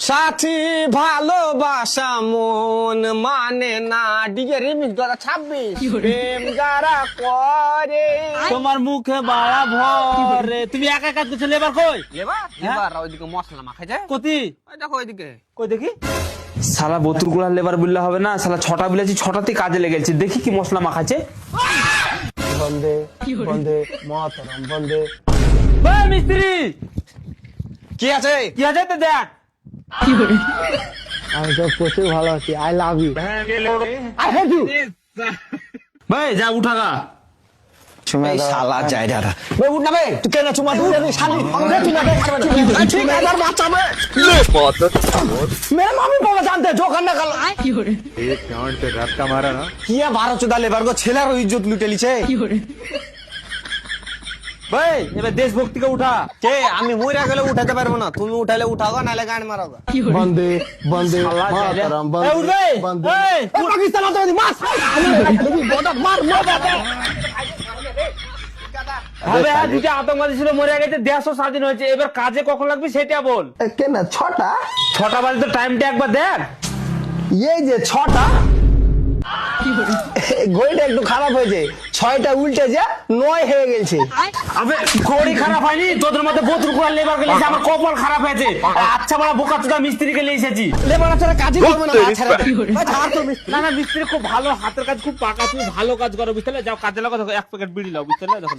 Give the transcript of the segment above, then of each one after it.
সাথী ভালোবাসা মন মানে না ডিজে রিমিক্স 2026 প্রেম যারা করে। তোমার মুখে বাড়া ভরে, তুমি একা কাজ করছো। লেবার কই? লেবার ওইদিকে মশলা মাখাইছে। কতি ওই দেখো ওইদিকে। কই দেখি। শালা বতুর গুলা লেবার বললে হবে না, শালা 6টা বিলেছি, 6টাতেই কাজে লেগেছে। দেখি কি মশলা মাখাচ্ছে। বন্দে বন্দে মাতরম বন্দে। ওই মিস্ত্রি, কি আছে? কি আছে তো দেখ। আমি তো প্রচুর ভালো আছি। I love you, I hate you. ভাই যা উঠাগা। এই শালা জায়গাটা বে উঠ না বে, তুই কেন চুমা দিবি? আমি শালি বে তুই না বে ঠিক আছে আর বাচ্চা বে मेरे मम्मी पापा जानते हैं जो करने का एक गांड पे झटका मारा ना। किया 12-14 लेबर को ছেলের ইজ্জত লুটে লিছে। ভাই এবার দেশভক্তিকে উঠা। কে আমি মইরা গেলে উঠাতে পারবো না, তুমি উঠালে উঠাও নালে গান মারাও। বন্দে বন্দে মাতরম এই বন্দে উঠবে। বন্দে। এই পাকিস্তান তো মাস মার মার হবে। হ্যাঁ দুইটা আতঙ্কবাদী ছিল, মরে গেছে, দেশও স্বাধীন হয়েছে। এবার কাজে কখন লাগবে সেটা বল। কেন 6টা? 6টা বাজে তো টাইমটা একবার দেখ। এই যে 6টা ঘড়িটা একটু খারাপ হয়েছে, 6টা উল্টে যা 9 হয়ে গেছে। আবে ঘড়ি খারাপ হয়নি, তোদের মধ্যে বোতল কোয়াল লেবার গেলে আমার কপাল খারাপ হয়েছে। আচ্ছা বড় বোকা চোদা মিস্ত্রিকে নিয়ে এসেছি। লেবার ছাড়া কাজই করবে না। ছাড়া না না মিস্ত্রি খুব ভালো, হাতের কাজ খুব পাকা, তুমি ভালো কাজ করো বুঝতে পারলে। যাও কাজে লাগো, দেখো 1 প্যাকেট বিড়ি লাও বুঝতে পারলে। দেখো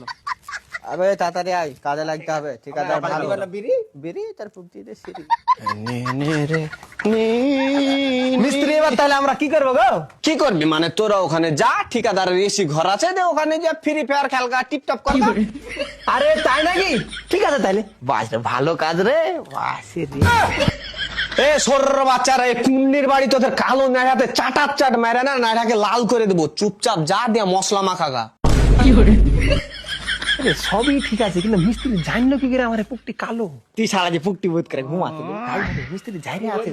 আবে তাড়াতাড়ি আয়, কাজে লাগতে হবে। ঠিক আছে ভালো বিড়ি বিড়ি তার পুক্তি দে সিরি নে নে রে নে। মিস্ত্রি এবার তাহলে আমরা কি করব গো? কি করবি মানে তোরা ওখানে যা, ঠিকাদারের এসি ঘর আছে, দে ওখানে যা ফ্রি ফায়ার খেলগা, টিপটপ কর। আরে তাই নাকি? ঠিক আছে তাইলে বাস ভালো কাজ রে বাসি রে। এ সরর বাচ্চারা, এই কুন্নির বাড়ি তোদের কালো নাড়াতে চাটার চাট মেরে না নাড়াকে লাল করে দেবো। চুপচাপ যা, দিয়া মশলা মাখাগা। সবই ঠিক আছে, কিন্তু মিস্ত্রি জানলো কি করে আমার পুকটি কালো? তুই সারা যে পুকটি বোধ করে ঘুমাতে মিস্ত্রি জাইরে আছে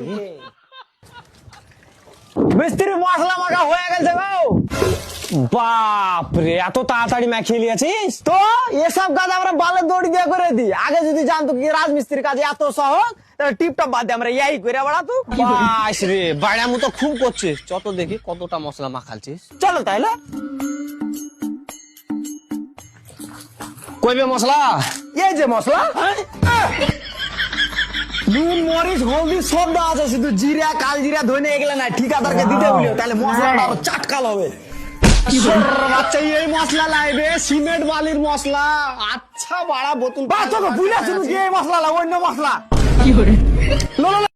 মিস্ত্রি মশলা মাখা হয়ে গেছে গো। বাপরে এত তাড়াতাড়ি মাখিয়ে নিয়েছিস তো? এসব কাজ আমরা বালের দড়ি দিয়ে করে দিই। আগে যদি জানতো কি রাজমিস্ত্রির কাজ এত সহজ, তাহলে টিপটপ বাদ দিয়ে আমরা এই করে বেড়াতো। বাস রে বাইরে মতো খুব করছিস। চত দেখি কতটা মশলা মাখালছিস। চলো তাইলে কইবে মশলা। এই যে মশলা, নুন মরিচ হলদি সব দেওয়া আছে, শুধু জিরা কাল জিরা ধনে এগুলা নাই। ঠিকাদারকে দিতে বলিও, তাহলে মশলাটা আরো চাটকাল হবে। বাচ্চা এই মশলা লাইবে সিমেন্ট বালির মশলা। আচ্ছা বাড়া বোতল ভুলে শুধু কি এই মশলা লাগ, অন্য মশলা লো